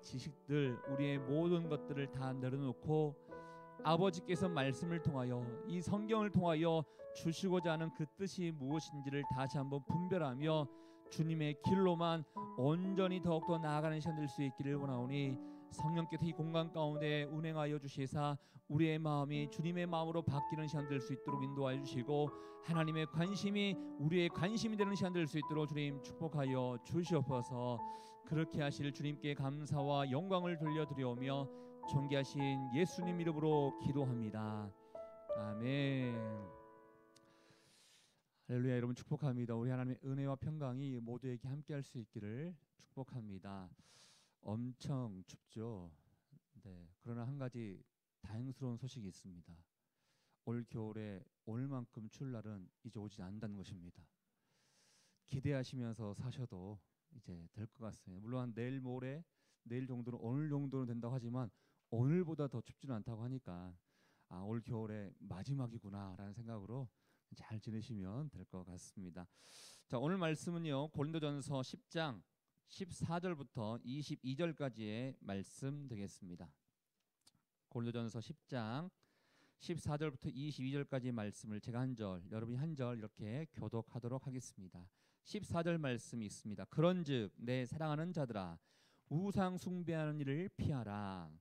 지식들, 우리의 모든 것들을 다 내려놓고 아버지께서 말씀을 통하여 이 성경을 통하여 주시고자 하는 그 뜻이 무엇인지를 다시 한번 분별하며 주님의 길로만 온전히 더욱더 나아가는 시간 될 수 있기를 원하오니 성령께서 이 공간 가운데 운행하여 주시사 우리의 마음이 주님의 마음으로 바뀌는 시간 될 수 있도록 인도하여 주시고 하나님의 관심이 우리의 관심이 되는 시간 될 수 있도록 주님 축복하여 주시옵소서. 그렇게 하실 주님께 감사와 영광을 돌려드리오며 존귀하신 예수님 이름으로 기도합니다. 아멘. 할렐루야. 여러분 축복합니다. 우리 하나님의 은혜와 평강이 모두에게 함께할 수 있기를 축복합니다. 엄청 춥죠. 네. 그러나 한 가지 다행스러운 소식이 있습니다. 올 겨울에 오늘만큼 추울 날은 이제 오지 않는다는 것입니다. 기대하시면서 사셔도 이제 될 것 같습니다. 물론 내일 모레 내일 정도는 오늘 정도는 된다고 하지만 오늘보다 더 춥지는 않다고 하니까 올 겨울의 마지막이구나라는 생각으로 잘 지내시면 될 것 같습니다. 자, 오늘 말씀은요 고린도전서 10장 14절부터 22절까지의 말씀 되겠습니다. 고린도전서 10장 14절부터 22절까지의 말씀을 제가 한 절, 여러분이 한 절 이렇게 교독하도록 하겠습니다. 14절 말씀이 있습니다. 그런즉 내 사랑하는 자들아 우상 숭배하는 일을 피하라.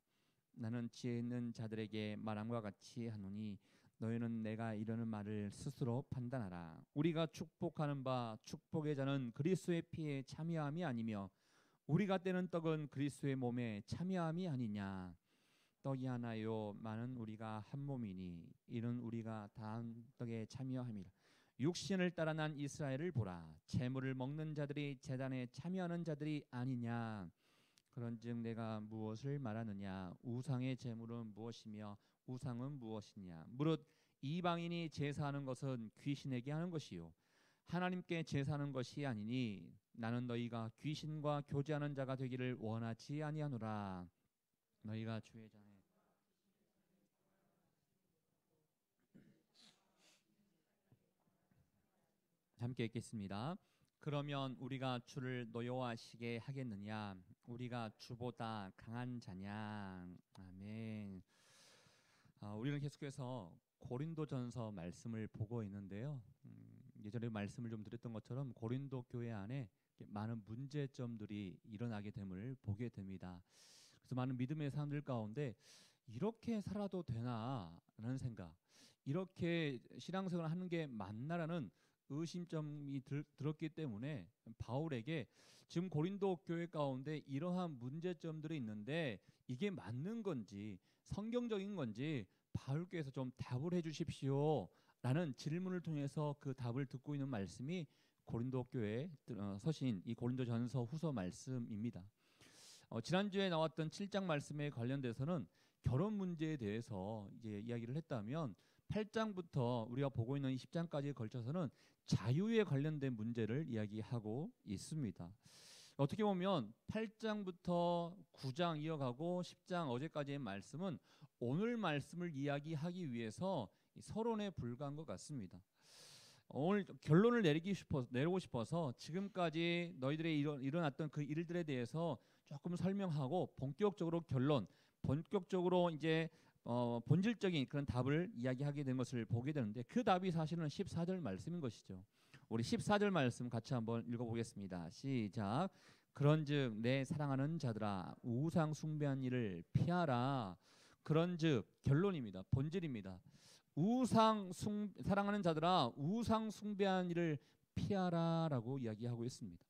나는 지혜 있는 자들에게 말함과 같이 하노니 너희는 내가 이르는 말을 스스로 판단하라. 우리가 축복하는 바 축복의 자는 그리스도의 피에 참여함이 아니며 우리가 떼는 떡은 그리스도의 몸에 참여함이 아니냐. 떡이 하나요 많은 우리가 한 몸이니 이는 우리가 다 한 떡에 참여함이라. 육신을 따라 난 이스라엘을 보라. 재물을 먹는 자들이 제단에 참여하는 자들이 아니냐. 그런즉 내가 무엇을 말하느냐. 우상의 재물은 무엇이며 우상은 무엇이냐. 무릇 이방인이 제사하는 것은 귀신에게 하는 것이요 하나님께 제사하는 것이 아니니 나는 너희가 귀신과 교제하는 자가 되기를 원하지 아니하노라. 너희가 주의 전에 함께 읽겠습니다. 그러면 우리가 주를 노여워하시게 하겠느냐. 우리가 주보다 강한 자냐. 아멘. 우리는 계속해서 고린도전서 말씀을 보고 있는데요. 예전에 말씀을 좀 드렸던 것처럼 고린도 교회 안에 많은 문제점들이 일어나게 됨을 보게 됩니다. 그래서 많은 믿음의 사람들 가운데 이렇게 살아도 되나라는 생각, 이렇게 신앙생활을 하는 게 맞나라는 의심점이 들었기 때문에 바울에게 지금 고린도 교회 가운데 이러한 문제점들이 있는데 이게 맞는 건지 성경적인 건지 바울께서 좀 답을 해주십시오 라는 질문을 통해서 그 답을 듣고 있는 말씀이 고린도 교회에 서신 이 고린도전서 후서 말씀입니다. 지난주에 나왔던 7장 말씀에 관련돼서는 결혼 문제에 대해서 이제 이야기를 했다면 8장부터 우리가 보고 있는 10장까지에 걸쳐서는 자유에 관련된 문제를 이야기하고 있습니다. 어떻게 보면 8장부터 9장 이어가고 10장 어제까지의 말씀은 오늘 말씀을 이야기하기 위해서 서론에 불과한 것 같습니다. 오늘 결론을 내리고 싶어서 지금까지 너희들의 일어났던 그 일들에 대해서 조금 설명하고 본격적으로 본격적으로 이제 본질적인 그런 답을 이야기하게 된 것을 보게 되는데 그 답이 사실은 14절 말씀인 것이죠. 우리 14절 말씀 같이 한번 읽어보겠습니다. 시작. 그런즉 내 사랑하는 자들아 우상 숭배한 일을 피하라. 그런즉 결론입니다. 본질입니다. 사랑하는 자들아 우상 숭배한 일을 피하라라고 이야기하고 있습니다.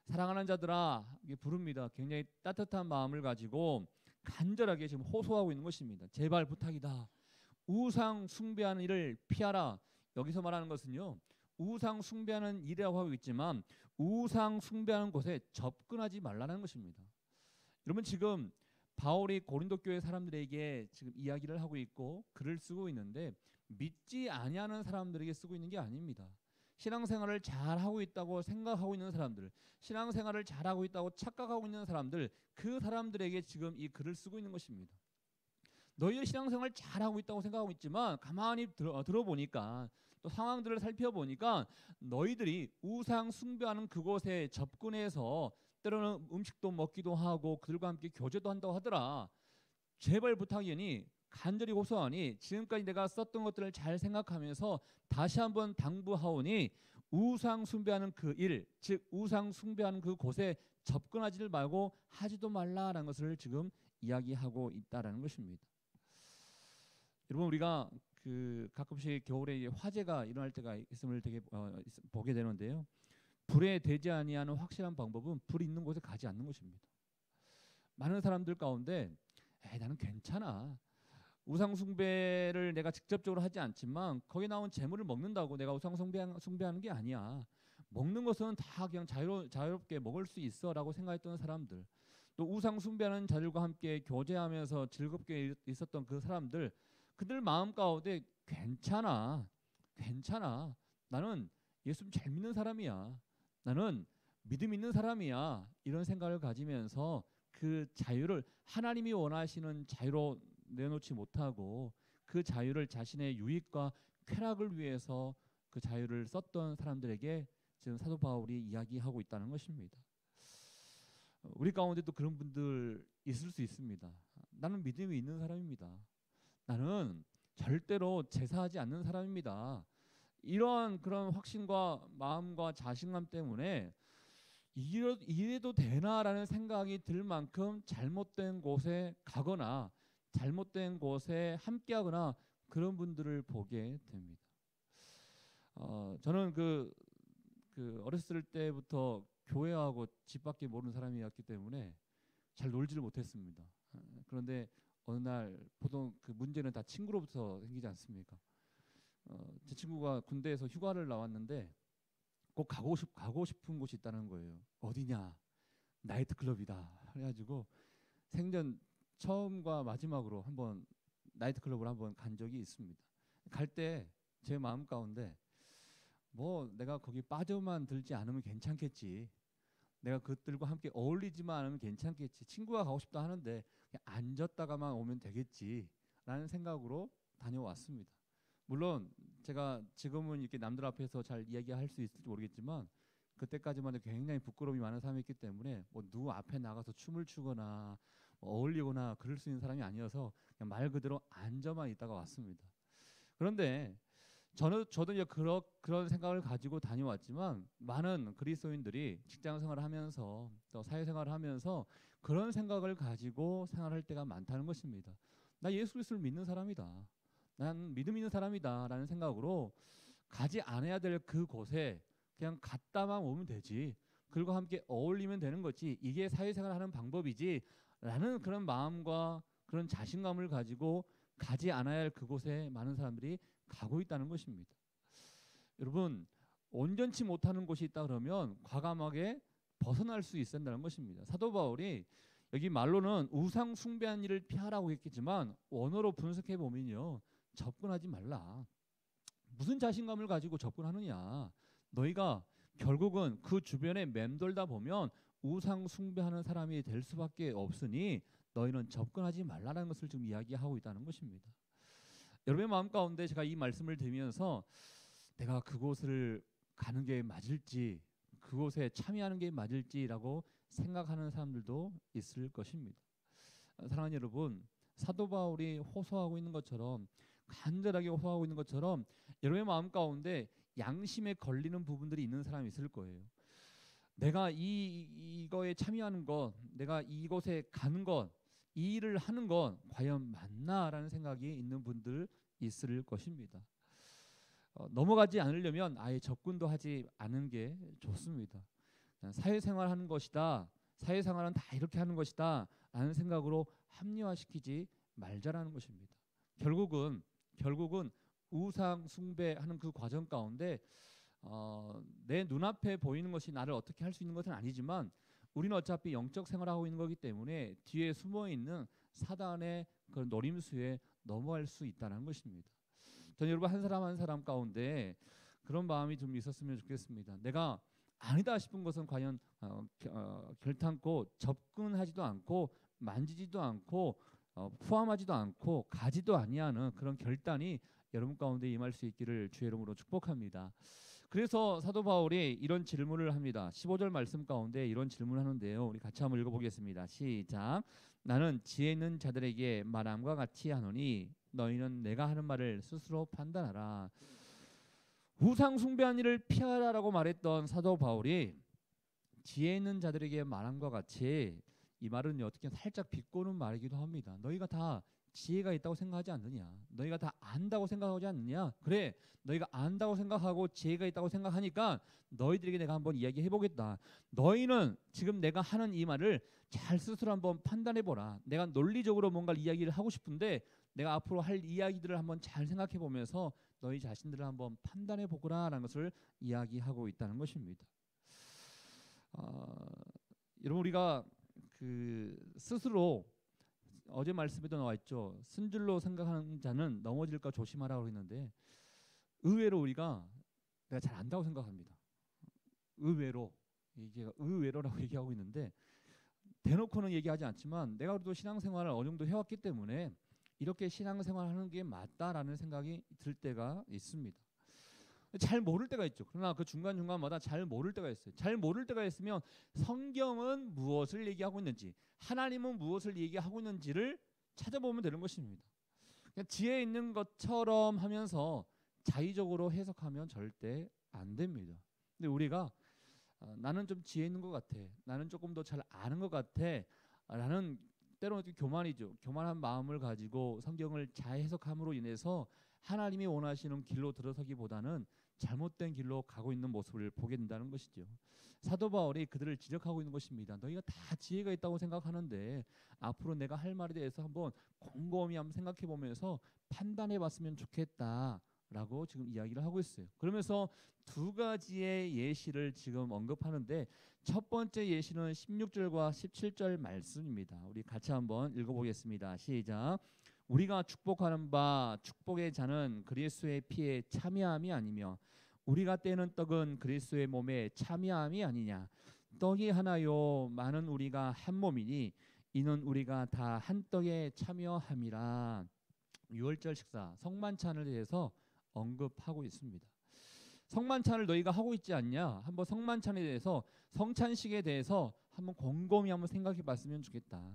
사랑하는 자들아 이게 부릅니다. 굉장히 따뜻한 마음을 가지고 간절하게 지금 호소하고 있는 것입니다. 제발 부탁이다. 우상 숭배하는 일을 피하라. 여기서 말하는 것은요. 우상 숭배하는 일이라고 하고 있지만 우상 숭배하는 곳에 접근하지 말라는 것입니다. 여러분 지금 바울이 고린도 교회 사람들에게 지금 이야기를 하고 있고 글을 쓰고 있는데 믿지 아니하는 사람들에게 쓰고 있는 게 아닙니다. 신앙생활을 잘하고 있다고 생각하고 있는 사람들, 신앙생활을 잘하고 있다고 착각하고 있는 사람들, 그 사람들에게 지금 이 글을 쓰고 있는 것입니다. 너희의 신앙생활 잘하고 있다고 생각하고 있지만 가만히 들어보니까 또 상황들을 살펴보니까 너희들이 우상 숭배하는 그곳에 접근해서 때로는 음식도 먹기도 하고 그들과 함께 교제도 한다고 하더라. 제발 부탁이니 간절히 호소하니 지금까지 내가 썼던 것들을 잘 생각하면서 다시 한번 당부하오니 우상 숭배하는 그 일, 즉 우상 숭배하는 그 곳에 접근하지를 말고 하지도 말라라는 것을 지금 이야기하고 있다라는 것입니다. 여러분, 우리가 가끔씩 겨울에 화재가 일어날 때가 있음을 되게 보게 되는데요. 불에 대지 아니하는 확실한 방법은 불이 있는 곳에 가지 않는 것입니다. 많은 사람들 가운데 나는 괜찮아. 우상 숭배를 내가 직접적으로 하지 않지만 거기 나온 재물을 먹는다고 내가 우상 숭배하는 게 아니야. 먹는 것은 다 그냥 자유롭게 먹을 수 있어라고 생각했던 사람들, 또 우상 숭배하는 자들과 함께 교제하면서 즐겁게 있었던 그 사람들, 그들 마음 가운데 괜찮아. 나는 예수 잘 믿는 사람이야. 나는 믿음 있는 사람이야. 이런 생각을 가지면서 그 자유를 하나님이 원하시는 자유로 내놓지 못하고 그 자유를 자신의 유익과 쾌락을 위해서 그 자유를 썼던 사람들에게 지금 사도 바울이 이야기하고 있다는 것입니다. 우리 가운데도 그런 분들 있을 수 있습니다. 나는 믿음이 있는 사람입니다. 나는 절대로 제사하지 않는 사람입니다. 이런 그런 확신과 마음과 자신감 때문에 이래도 되나라는 생각이 들 만큼 잘못된 곳에 가거나 잘못된 곳에 함께하거나 그런 분들을 보게 됩니다. 저는 어렸을 때부터 교회하고 집 밖에 모르는 사람이었기 때문에 잘 놀지를 못했습니다. 그런데 어느 날 보통 그 문제는 다 친구로부터 생기지 않습니까? 제 친구가 군대에서 휴가를 나왔는데 꼭 가고 싶은 곳이 있다는 거예요. 어디냐? 나이트클럽이다. 그래가지고 생전 처음과 마지막으로 한번 나이트클럽을 한번 간 적이 있습니다. 갈 때 제 마음 가운데 뭐 내가 거기 빠져만 들지 않으면 괜찮겠지. 내가 그들과 함께 어울리지만 않으면 괜찮겠지. 친구가 가고 싶다 하는데 그냥 앉았다가만 오면 되겠지. 라는 생각으로 다녀왔습니다. 물론 제가 지금은 이렇게 남들 앞에서 잘 이야기할 수 있을지 모르겠지만 그때까지만 해도 굉장히 부끄러움이 많은 사람이었기 때문에 뭐 누구 앞에 나가서 춤을 추거나 뭐 어울리거나 그럴 수 있는 사람이 아니어서 그냥 말 그대로 앉아만 있다가 왔습니다. 그런데 저도 이제 그런 생각을 가지고 다녀왔지만 많은 그리스도인들이 직장 생활을 하면서 또 사회생활을 하면서 그런 생각을 가지고 생활할 때가 많다는 것입니다. 나 예수 그리스도를 믿는 사람이다. 난 믿음 있는 사람이다 라는 생각으로 가지 않아야 될 그곳에 그냥 갔다만 오면 되지. 그들과 함께 어울리면 되는 거지. 이게 사회생활을 하는 방법이지 라는 그런 마음과 그런 자신감을 가지고 가지 않아야 할 그곳에 많은 사람들이 가고 있다는 것입니다. 여러분, 온전치 못하는 곳이 있다 그러면 과감하게 벗어날 수 있어야 한다는 것입니다. 사도 바울이 여기 말로는 우상 숭배한 일을 피하라고 했겠지만 원어로 분석해 보면요, 접근하지 말라. 무슨 자신감을 가지고 접근하느냐? 너희가 결국은 그 주변에 맴돌다 보면 우상 숭배하는 사람이 될 수밖에 없으니 너희는 접근하지 말라는 것을 지금 이야기하고 있다는 것입니다. 여러분의 마음 가운데 제가 이 말씀을 드리면서 내가 그곳을 가는 게 맞을지, 그곳에 참여하는 게 맞을지라고 생각하는 사람들도 있을 것입니다. 사랑하는 여러분, 사도 바울이 호소하고 있는 것처럼, 간절하게 호소하고 있는 것처럼 여러분의 마음 가운데 양심에 걸리는 부분들이 있는 사람이 있을 거예요. 내가 이거에 참여하는 것, 내가 이곳에 가는 것, 이 일을 하는 건 과연 맞나라는 생각이 있는 분들 있을 것입니다. 넘어가지 않으려면 아예 접근도 하지 않은 게 좋습니다. 사회생활하는 것이다, 사회생활은 다 이렇게 하는 것이다 라는 생각으로 합리화시키지 말자라는 것입니다. 결국은 우상 숭배하는 그 과정 가운데 내 눈앞에 보이는 것이 나를 어떻게 할 수 있는 것은 아니지만 우리는 어차피 영적 생활하고 있는 거기 때문에 뒤에 숨어있는 사단의 그 노림수에 넘어갈 수 있다는 것입니다. 저는 여러분 한 사람 한 사람 가운데 그런 마음이 좀 있었으면 좋겠습니다. 내가 아니다 싶은 것은 과연 결탄코 접근하지도 않고 만지지도 않고 포함하지도 않고 가지도 아니하는 그런 결단이 여러분 가운데 임할 수 있기를 주의 이름으로 축복합니다. 그래서 사도 바울이 이런 질문을 합니다. 15절 말씀 가운데 이런 질문을 하는데요. 우리 같이 한번 읽어보겠습니다. 시작. 나는 지혜 있는 자들에게 말함과 같이 하노니 너희는 내가 하는 말을 스스로 판단하라. 우상 숭배한 일을 피하라라고 말했던 사도 바울이 지혜 있는 자들에게 말함과 같이, 이 말은 어떻게 살짝 비꼬는 말이기도 합니다. 너희가 다 지혜가 있다고 생각하지 않느냐? 너희가 다 안다고 생각하지 않느냐? 그래, 너희가 안다고 생각하고 지혜가 있다고 생각하니까 너희들에게 내가 한번 이야기해 보겠다. 너희는 지금 내가 하는 이 말을 잘 스스로 한번 판단해 보라. 내가 논리적으로 뭔가 이야기를 하고 싶은데 내가 앞으로 할 이야기들을 한번 잘 생각해 보면서 너희 자신들을 한번 판단해 보거라라는 것을 이야기하고 있다는 것입니다. 여러분, 우리가 스스로 어제 말씀에도 나와 있죠. 쓴줄로 생각하는 자는 넘어질까 조심하라고 했는데, 의외로 우리가 내가 잘 안다고 생각합니다. 의외로, 이게 의외로라고 얘기하고 있는데 대놓고는 얘기하지 않지만 내가 그래도 신앙생활을 어느 정도 해왔기 때문에 이렇게 신앙생활하는 게 맞다라는 생각이 들 때가 있습니다. 잘 모를 때가 있죠. 그러나 그 중간중간마다 잘 모를 때가 있어요. 잘 모를 때가 있으면 성경은 무엇을 얘기하고 있는지, 하나님은 무엇을 얘기하고 있는지를 찾아보면 되는 것입니다. 그냥 지혜 있는 것처럼 하면서 자의적으로 해석하면 절대 안 됩니다. 근데 우리가 나는 좀 지혜 있는 것 같아, 나는 조금 더 잘 아는 것 같아 라는, 때로는 교만이죠. 교만한 마음을 가지고 성경을 잘 해석함으로 인해서 하나님이 원하시는 길로 들어서기보다는 잘못된 길로 가고 있는 모습을 보게 된다는 것이죠. 사도 바울이 그들을 지적하고 있는 것입니다. 너희가 다 지혜가 있다고 생각하는데 앞으로 내가 할 말에 대해서 한번 곰곰이 한번 생각해 보면서 판단해 봤으면 좋겠다라고 지금 이야기를 하고 있어요. 그러면서 두 가지의 예시를 지금 언급하는데, 첫 번째 예시는 16절과 17절 말씀입니다. 우리 같이 한번 읽어보겠습니다. 시작. 우리가 축복하는 바 축복의 잔은 그리스도의 피에 참여함이 아니며 우리가 떼는 떡은 그리스도의 몸에 참여함이 아니냐. 떡이 하나요 많은 우리가 한 몸이니 이는 우리가 다 한 떡에 참여함이라. 6월절 식사 성만찬을 대해서 언급하고 있습니다. 성만찬을 너희가 하고 있지 않냐? 한번 성만찬에 대해서, 성찬식에 대해서 한번 곰곰이 한번 생각해 봤으면 좋겠다.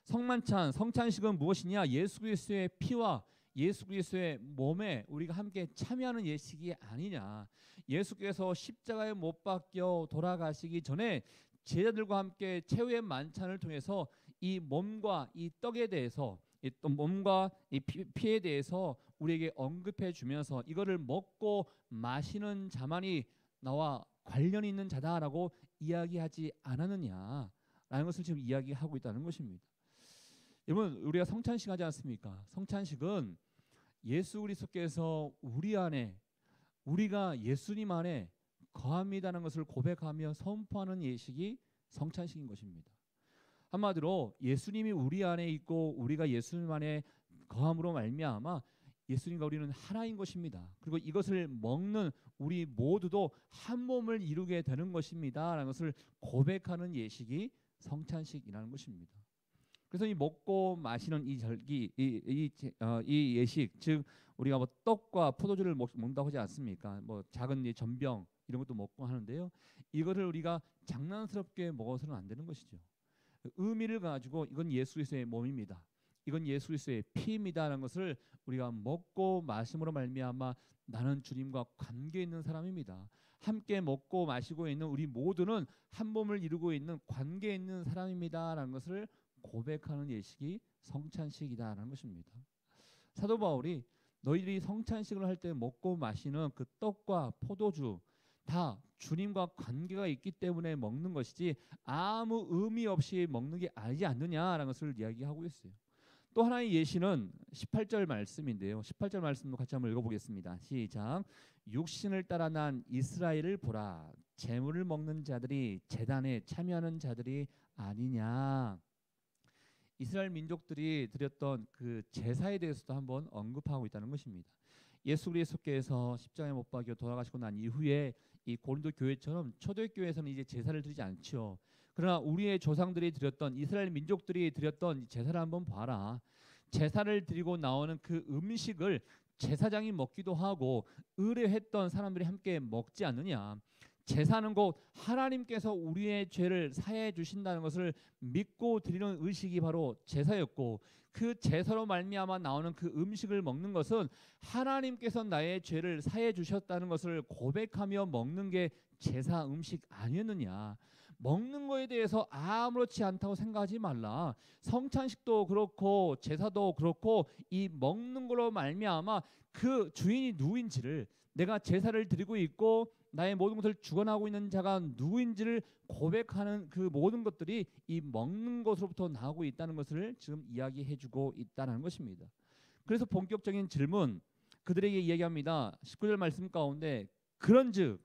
성만찬, 성찬식은 무엇이냐? 예수 그리스도의 피와 예수 그리스도의 몸에 우리가 함께 참여하는 예식이 아니냐. 예수께서 십자가에 못 박혀 돌아가시기 전에 제자들과 함께 최후의 만찬을 통해서 이 몸과 이 떡에 대해서, 이 몸과 이 피에 대해서 우리에게 언급해 주면서 이거를 먹고 마시는 자만이 나와 관련이 있는 자다라고 이야기하지 않았느냐라는 것을 지금 이야기하고 있다는 것입니다. 여러분, 우리가 성찬식 하지 않습니까? 성찬식은 예수 그리스도께서 우리 안에, 우리가 예수님 안에 거합니다라는 것을 고백하며 선포하는 예식이 성찬식인 것입니다. 한마디로 예수님이 우리 안에 있고 우리가 예수님 안에 거함으로 말미암아 예수님과 우리는 하나인 것입니다. 그리고 이것을 먹는 우리 모두도 한 몸을 이루게 되는 것입니다 라는 것을 고백하는 예식이 성찬식이라는 것입니다. 그래서 이 먹고 마시는 이 절기, 이 예식, 즉 우리가 뭐 떡과 포도주를 먹는다고 하지 않습니까? 뭐 작은 이 전병 이런 것도 먹고 하는데요. 이거를 우리가 장난스럽게 먹어서는 안 되는 것이죠. 의미를 가지고 이건 예수 그리스도의 몸입니다, 이건 예수 그리스도의 피입니다라는 것을 우리가 먹고 마심으로 말미암아 나는 주님과 관계 있는 사람입니다. 함께 먹고 마시고 있는 우리 모두는 한 몸을 이루고 있는 관계 있는 사람입니다라는 것을 고백하는 예식이 성찬식이다라는 것입니다. 사도 바울이 너희들이 성찬식을 할 때 먹고 마시는 그 떡과 포도주 다 주님과 관계가 있기 때문에 먹는 것이지 아무 의미 없이 먹는 게 아니지 않느냐라는 것을 이야기하고 있어요. 또 하나의 예시는 18절 말씀인데요. 18절 말씀도 같이 한번 읽어보겠습니다. 시작. 육신을 따라 난 이스라엘을 보라. 제물을 먹는 자들이 제단에 참여하는 자들이 아니냐. 이스라엘 민족들이 드렸던 그 제사에 대해서도 한번 언급하고 있다는 것입니다. 예수 그리스도께서 십자가에 못 박혀 돌아가시고 난 이후에 이 고린도 교회처럼 초대교회에서는 이제 제사를 드리지 않죠. 그러나 우리의 조상들이 드렸던, 이스라엘 민족들이 드렸던 제사를 한번 봐라. 제사를 드리고 나오는 그 음식을 제사장이 먹기도 하고 의뢰했던 사람들이 함께 먹지 않느냐. 제사는 곧 하나님께서 우리의 죄를 사해 주신다는 것을 믿고 드리는 의식이 바로 제사였고, 그 제사로 말미암아 나오는 그 음식을 먹는 것은 하나님께서 나의 죄를 사해 주셨다는 것을 고백하며 먹는 게 제사 음식 아니었느냐. 먹는 거에 대해서 아무렇지 않다고 생각하지 말라. 성찬식도 그렇고 제사도 그렇고 이 먹는 걸로 말미암아 그 주인이 누구인지를, 내가 제사를 드리고 있고 나의 모든 것을 주관하고 있는 자가 누구인지를 고백하는 그 모든 것들이 이 먹는 것으로부터 나오고 있다는 것을 지금 이야기해주고 있다는 것입니다. 그래서 본격적인 질문, 그들에게 이야기합니다. 19절 말씀 가운데 그런즉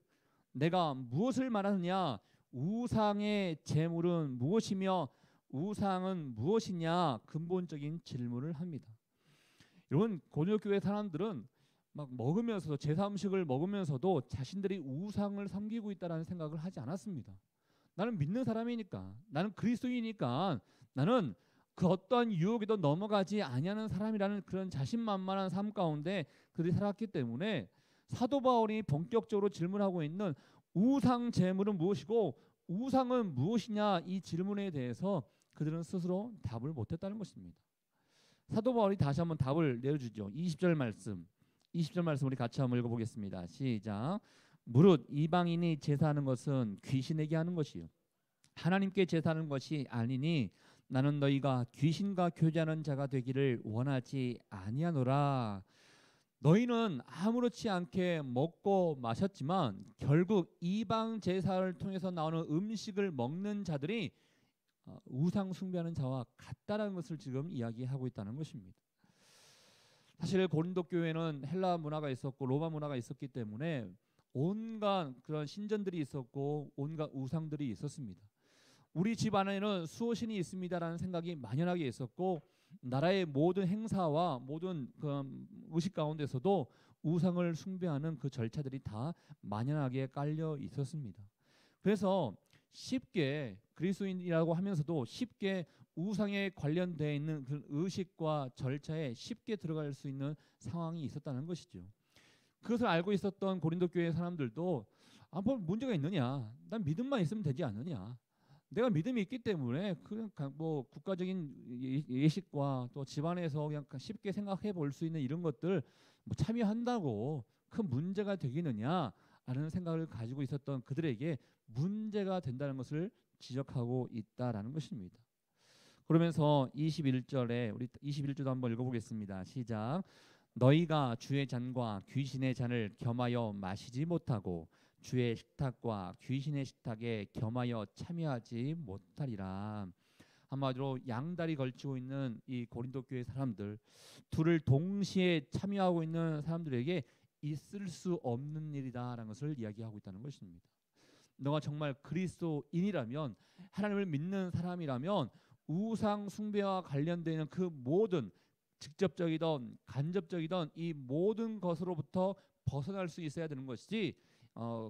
내가 무엇을 말하느냐, 우상의 제물은 무엇이며 우상은 무엇이냐, 근본적인 질문을 합니다. 여러분, 고린도교회 사람들은 막 먹으면서도, 제사 음식을 먹으면서도 자신들이 우상을 섬기고 있다는 생각을 하지 않았습니다. 나는 믿는 사람이니까, 나는 그리스도이니까, 나는 그 어떠한 유혹에도 넘어가지 아니하는 사람이라는 그런 자신만만한 삶 가운데 그들이 살았기 때문에 사도 바울이 본격적으로 질문하고 있는 우상 제물은 무엇이고 우상은 무엇이냐, 이 질문에 대해서 그들은 스스로 답을 못했다는 것입니다. 사도 바울이 다시 한번 답을 내어주죠. 20절 말씀 우리 같이 한번 읽어보겠습니다. 시작. 무릇 이방인이 제사하는 것은 귀신에게 하는 것이요 하나님께 제사하는 것이 아니니 나는 너희가 귀신과 교제하는 자가 되기를 원하지 아니하노라. 너희는 아무렇지 않게 먹고 마셨지만 결국 이방 제사를 통해서 나오는 음식을 먹는 자들이 우상 숭배하는 자와 같다라는 것을 지금 이야기하고 있다는 것입니다. 사실 고린도 교회는 헬라 문화가 있었고 로마 문화가 있었기 때문에 온갖 그런 신전들이 있었고 온갖 우상들이 있었습니다. 우리 집 안에는 수호신이 있습니다라는 생각이 만연하게 있었고, 나라의 모든 행사와 모든 그 의식 가운데서도 우상을 숭배하는 그 절차들이 다 만연하게 깔려 있었습니다. 그래서 쉽게 그리스도인이라고 하면서도 쉽게 우상에 관련되어 있는 그 의식과 절차에 쉽게 들어갈 수 있는 상황이 있었다는 것이죠. 그것을 알고 있었던 고린도 교회 사람들도 뭐 문제가 있느냐, 난 믿음만 있으면 되지 않느냐, 내가 믿음이 있기 때문에 그냥 뭐 국가적인 예식과 또 집안에서 그냥 쉽게 생각해 볼 수 있는 이런 것들 뭐 참여한다고 큰 문제가 되겠느냐라는 생각을 가지고 있었던 그들에게 문제가 된다는 것을 지적하고 있다라는 것입니다. 그러면서 21절에 우리 21절도 한번 읽어보겠습니다. 시작. 너희가 주의 잔과 귀신의 잔을 겸하여 마시지 못하고 주의 식탁과 귀신의 식탁에 겸하여 참여하지 못하리라. 한마디로 양다리 걸치고 있는 이 고린도 교회 사람들, 둘을 동시에 참여하고 있는 사람들에게 있을 수 없는 일이다라는 것을 이야기하고 있다는 것입니다. 너가 정말 그리스도인이라면, 하나님을 믿는 사람이라면 우상 숭배와 관련되는 그 모든 직접적이든 간접적이든 이 모든 것으로부터 벗어날 수 있어야 되는 것이지,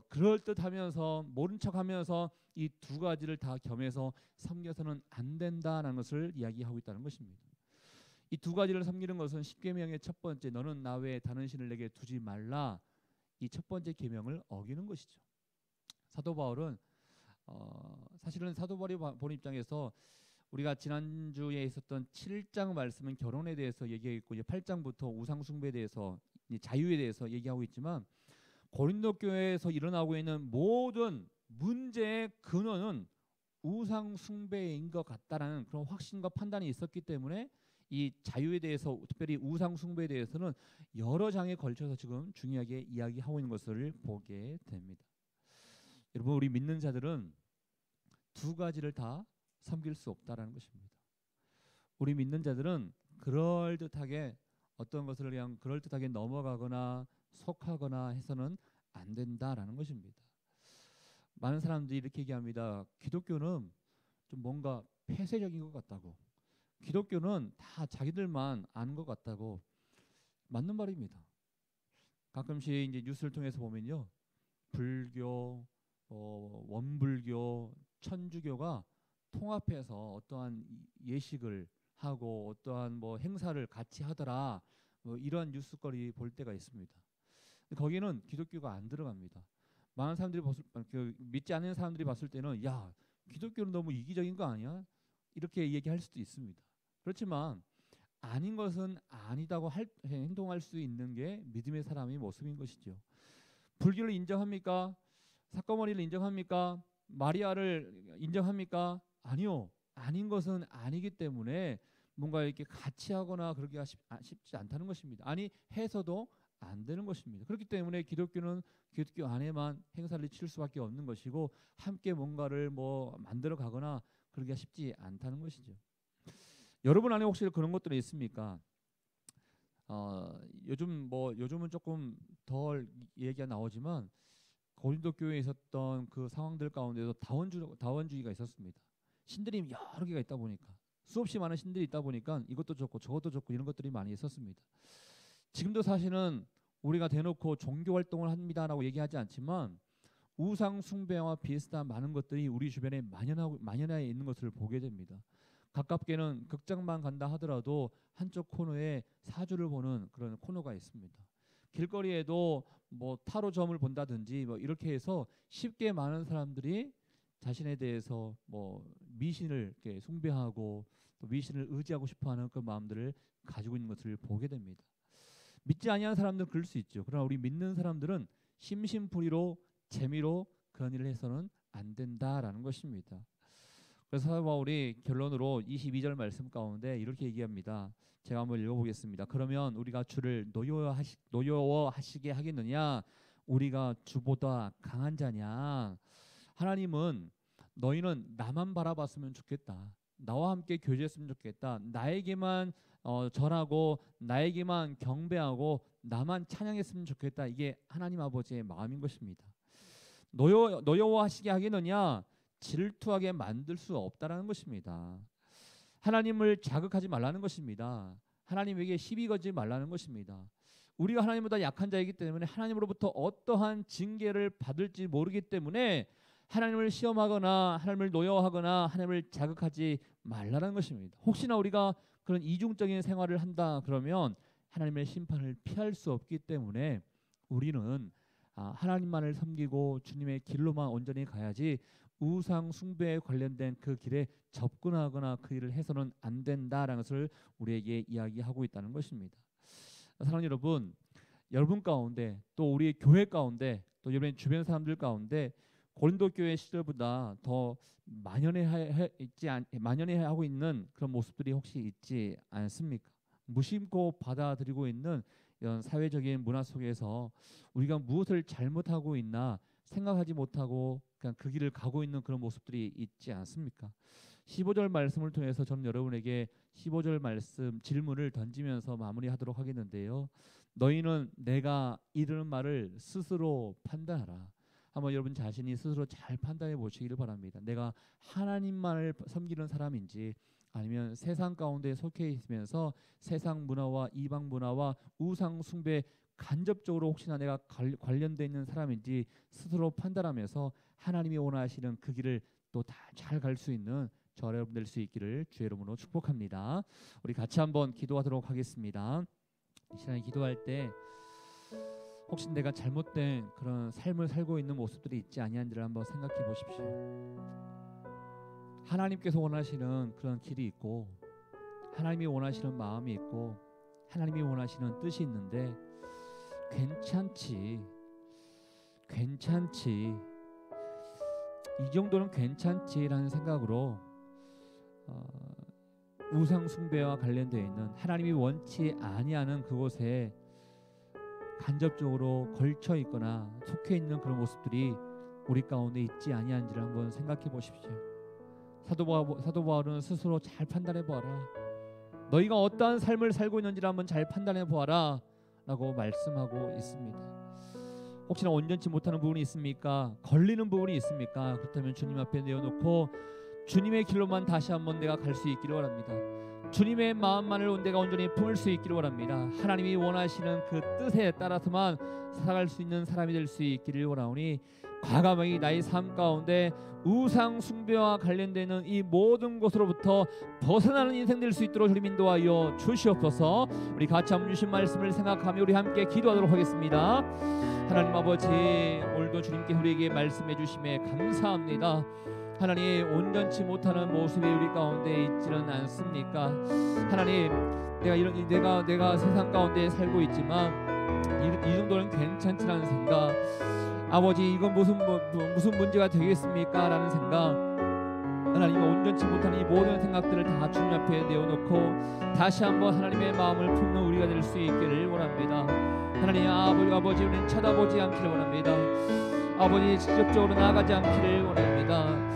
그럴듯하면서 모른 척하면서 이 두 가지를 다 겸해서 섬겨서는 안 된다는 것을 이야기하고 있다는 것입니다. 이 두 가지를 섬기는 것은 십계명의 첫 번째, 너는 나 외에 다른 신을 내게 두지 말라, 이 첫 번째 계명을 어기는 것이죠. 사도 바울은 사실은 사도 바울이 본 입장에서 우리가 지난주에 있었던 7장 말씀은 결혼에 대해서 얘기했고, 이제 8장부터 우상 숭배에 대해서, 자유에 대해서 얘기하고 있지만, 고린도 교회에서 일어나고 있는 모든 문제의 근원은 우상 숭배인 것 같다라는 그런 확신과 판단이 있었기 때문에 이 자유에 대해서, 특별히 우상 숭배에 대해서는 여러 장에 걸쳐서 지금 중요하게 이야기하고 있는 것을 보게 됩니다. 여러분, 우리 믿는 자들은 두 가지를 다 섬길 수 없다라는 것입니다. 우리 믿는 자들은 그럴듯하게 어떤 것을 그냥 그럴듯하게 넘어가거나 속하거나 해서는 안 된다라는 것입니다. 많은 사람들이 이렇게 얘기합니다. 기독교는 좀 뭔가 폐쇄적인 것 같다고, 기독교는 다 자기들만 아는 것 같다고. 맞는 말입니다. 가끔씩 이제 뉴스를 통해서 보면요, 불교, 원불교, 천주교가 통합해서 어떠한 예식을 하고 어떠한 뭐 행사를 같이 하더라, 뭐 이런 뉴스거리 볼 때가 있습니다. 거기는 기독교가 안 들어갑니다. 많은 사람들이 믿지 않는 사람들이 봤을 때는 야, 기독교는 너무 이기적인 거 아니야? 이렇게 얘기할 수도 있습니다. 그렇지만 아닌 것은 아니다고 행동할 수 있는 게 믿음의 사람의 모습인 것이죠. 불교를 인정합니까? 사꺼머니를 인정합니까? 마리아를 인정합니까? 아니요. 아닌 것은 아니기 때문에 뭔가 이렇게 같이 하거나 그러기가 쉽지 않다는 것입니다. 아니 해서도 안 되는 것입니다. 그렇기 때문에 기독교는 기독교 안에만 행사를 칠 수밖에 없는 것이고 함께 뭔가를 뭐 만들어 가거나 그러기가 쉽지 않다는 것이죠. 여러분 안에 혹시 그런 것들이 있습니까? 요즘은 조금 덜 얘기가 나오지만 고린도 교회에 있었던 그 상황들 가운데도 다원주의가 있었습니다. 신들이 여러 개가 있다 보니까 수없이 많은 신들이 있다 보니까 이것도 좋고 저것도 좋고 이런 것들이 많이 있었습니다. 지금도 사실은 우리가 대놓고 종교 활동을 합니다라고 얘기하지 않지만 우상 숭배와 비슷한 많은 것들이 우리 주변에 만연해 있는 것을 보게 됩니다. 가깝게는 극장만 간다 하더라도 한쪽 코너에 사주를 보는 그런 코너가 있습니다. 길거리에도 뭐 타로점을 본다든지 뭐 이렇게 해서 쉽게 많은 사람들이 자신에 대해서 뭐 미신을 이렇게 숭배하고 또 미신을 의지하고 싶어하는 그 마음들을 가지고 있는 것을 보게 됩니다. 믿지 아니하는 사람들은 그럴 수 있죠. 그러나 우리 믿는 사람들은 심심풀이로 재미로 그런 일을 해서는 안 된다라는 것입니다. 그래서 사도 바울이 결론으로 22절 말씀 가운데 이렇게 얘기합니다. 제가 한번 읽어보겠습니다. 그러면 우리가 주를 노여워하시게 하겠느냐? 우리가 주보다 강한 자냐? 하나님은 너희는 나만 바라봤으면 좋겠다. 나와 함께 교제했으면 좋겠다. 나에게만 절하고 나에게만 경배하고 나만 찬양했으면 좋겠다. 이게 하나님 아버지의 마음인 것입니다. 노여워하시게 하겠느냐? 질투하게 만들 수 없다라는 것입니다. 하나님을 자극하지 말라는 것입니다. 하나님에게 시비 걸지 말라는 것입니다. 우리가 하나님보다 약한 자이기 때문에 하나님으로부터 어떠한 징계를 받을지 모르기 때문에 하나님을 시험하거나 하나님을 노여워하거나 하나님을 자극하지 말라는 것입니다. 혹시나 우리가 그런 이중적인 생활을 한다 그러면 하나님의 심판을 피할 수 없기 때문에 우리는 하나님만을 섬기고 주님의 길로만 온전히 가야지 우상 숭배에 관련된 그 길에 접근하거나 그 일을 해서는 안 된다라는 것을 우리에게 이야기하고 있다는 것입니다. 사랑하는 여러분 가운데 또 우리 교회 가운데 또 여러분 주변 사람들 가운데 고린도 교회 시절보다 더 만연해하고 있는 그런 모습들이 혹시 있지 않습니까? 무심코 받아들이고 있는 이런 사회적인 문화 속에서 우리가 무엇을 잘못하고 있나 생각하지 못하고 그냥 그 길을 가고 있는 그런 모습들이 있지 않습니까? 15절 말씀을 통해서 저는 여러분에게 15절 말씀 질문을 던지면서 마무리하도록 하겠는데요. 너희는 내가 이르는 말을 스스로 판단하라. 한번 여러분 자신이 스스로 잘 판단해 보시기를 바랍니다. 내가 하나님만을 섬기는 사람인지 아니면 세상 가운데 속해 있으면서 세상 문화와 이방 문화와 우상 숭배 간접적으로 혹시나 내가 관련되어 있는 사람인지 스스로 판단하면서 하나님이 원하시는 그 길을 또 다 잘 갈 수 있는 저 여러분 될 수 있기를 주의 이름으로 축복합니다. 우리 같이 한번 기도하도록 하겠습니다. 이 시간에 기도할 때 혹시 내가 잘못된 그런 삶을 살고 있는 모습들이 있지 아니한지를 한번 생각해 보십시오. 하나님께서 원하시는 그런 길이 있고 하나님이 원하시는 마음이 있고 하나님이 원하시는 뜻이 있는데 괜찮지 이 정도는 괜찮지라는 생각으로 우상 숭배와 관련되어 있는 하나님이 원치 아니하는 그곳에 간접적으로 걸쳐 있거나 속해 있는 그런 모습들이 우리 가운데 있지 아니한지를 한번 생각해 보십시오. 사도 바울은 스스로 잘 판단해 보아라. 너희가 어떠한 삶을 살고 있는지를 한번 잘 판단해 보아라 라고 말씀하고 있습니다. 혹시나 온전치 못하는 부분이 있습니까? 걸리는 부분이 있습니까? 그렇다면 주님 앞에 내어놓고 주님의 길로만 다시 한번 내가 갈 수 있기를 원합니다. 주님의 마음만을 내가 온전히 품을 수 있기를 원합니다. 하나님이 원하시는 그 뜻에 따라서만 살아갈 수 있는 사람이 될 수 있기를 원하오니 과감하게 나의 삶 가운데 우상 숭배와 관련되는 이 모든 것으로부터 벗어나는 인생 될 수 있도록 주님 인도하여 주시옵소서. 우리 같이 한번 주신 말씀을 생각하며 우리 함께 기도하도록 하겠습니다. 하나님 아버지, 오늘도 주님께 우리에게 말씀해 주심에 감사합니다. 하나님, 온전치 못하는 모습이 우리 가운데 있지는 않습니까? 하나님, 내가 세상 가운데 살고 있지만 이 정도는 괜찮지라는 생각, 아버지 이건 무슨 문제가 되겠습니까? 라는 생각, 하나님 온전치 못한 이 모든 생각들을 다 주님 앞에 내어놓고 다시 한번 하나님의 마음을 품는 우리가 될 수 있기를 원합니다. 하나님 아버지, 우리는 쳐다보지 않기를 원합니다. 아버지, 직접적으로 나아가지 않기를 원합니다.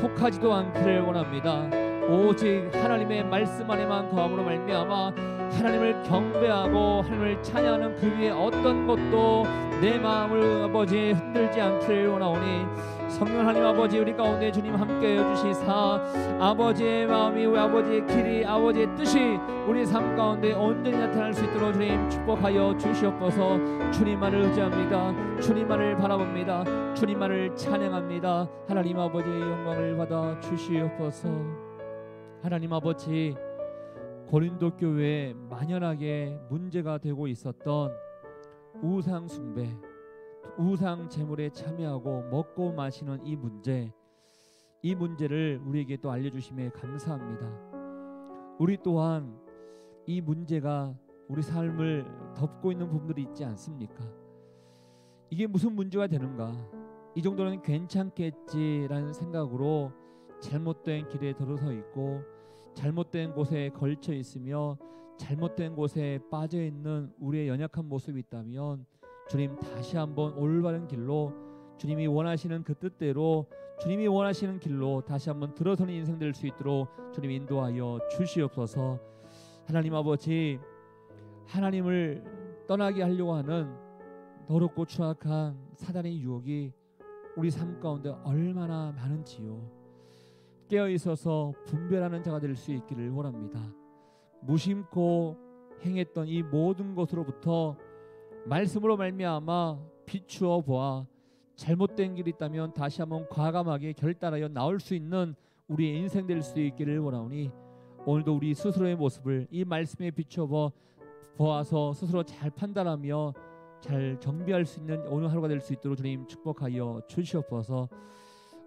속하지도 않기를 원합니다. 오직 하나님의 말씀 안에만 거함으로 말미암아 하나님을 경배하고 하나님을 찬양하는 그 위에 어떤 것도 내 마음을 아버지 흔들지 않기를 원하오니, 성령 하나님 아버지, 우리 가운데 주님 함께 해주시사 아버지의 마음이, 우리 아버지의 길이, 아버지의 뜻이 우리 삶 가운데 온전히 나타날 수 있도록 주님 축복하여 주시옵소서. 주님만을 의지합니다. 주님만을 바라봅니다. 주님만을 찬양합니다. 하나님 아버지의 영광을 받아 주시옵소서. 하나님 아버지, 고린도 교회에 만연하게 문제가 되고 있었던 우상 숭배, 우상 제물에 참여하고 먹고 마시는 이 문제를 우리에게 또 알려주심에 감사합니다. 우리 또한 이 문제가 우리 삶을 덮고 있는 부분들이 있지 않습니까? 이게 무슨 문제가 되는가? 이 정도는 괜찮겠지라는 생각으로 잘못된 길에 들어서 있고 잘못된 곳에 걸쳐 있으며 잘못된 곳에 빠져 있는 우리의 연약한 모습이 있다면 주님, 다시 한번 올바른 길로, 주님이 원하시는 그 뜻대로, 주님이 원하시는 길로 다시 한번 들어서는 인생 될 수 있도록 주님 인도하여 주시옵소서. 하나님 아버지, 하나님을 떠나게 하려고 하는 더럽고 추악한 사단의 유혹이 우리 삶 가운데 얼마나 많은지요. 깨어 있어서 분별하는 자가 될 수 있기를 원합니다. 무심코 행했던 이 모든 것으로부터 말씀으로 말미암아 비추어 보아 잘못된 길이 있다면 다시 한번 과감하게 결단하여 나올 수 있는 우리의 인생 될 수 있기를 원하오니, 오늘도 우리 스스로의 모습을 이 말씀에 비추어 보아서 스스로 잘 판단하며 잘 정비할 수 있는 오늘 하루가 될 수 있도록 주님 축복하여 주시옵소서.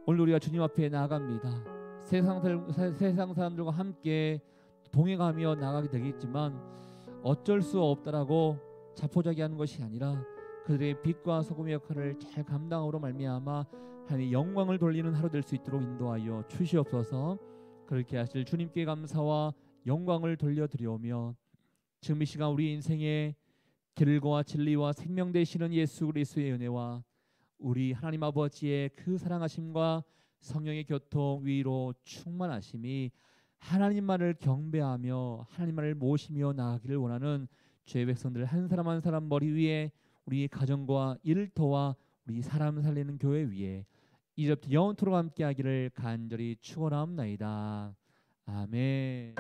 오늘 우리가 주님 앞에 나아갑니다. 세상 사람들과 함께 동행하며 나가게 되겠지만 어쩔 수 없다라고 자포자기하는 것이 아니라 그들의 빛과 소금의 역할을 잘 감당으로 말미암아 하나님의 영광을 돌리는 하루 될 수 있도록 인도하여 주시옵소서. 그렇게 하실 주님께 감사와 영광을 돌려드리오며, 지금 이 시간 우리 인생의 길과 진리와 생명 되시는 예수 그리스도의 은혜와 우리 하나님 아버지의 그 사랑하심과 성령의 교통 위로 충만하심이 하나님만을 경배하며 하나님만을 모시며 나아가기를 원하는 죄의 백성들 한 사람 한 사람 머리 위에, 우리 가정과 일터와 우리 사람 살리는 교회 위에 이제부터 영원토록 함께하기를 간절히 축원하옵나이다. 아멘.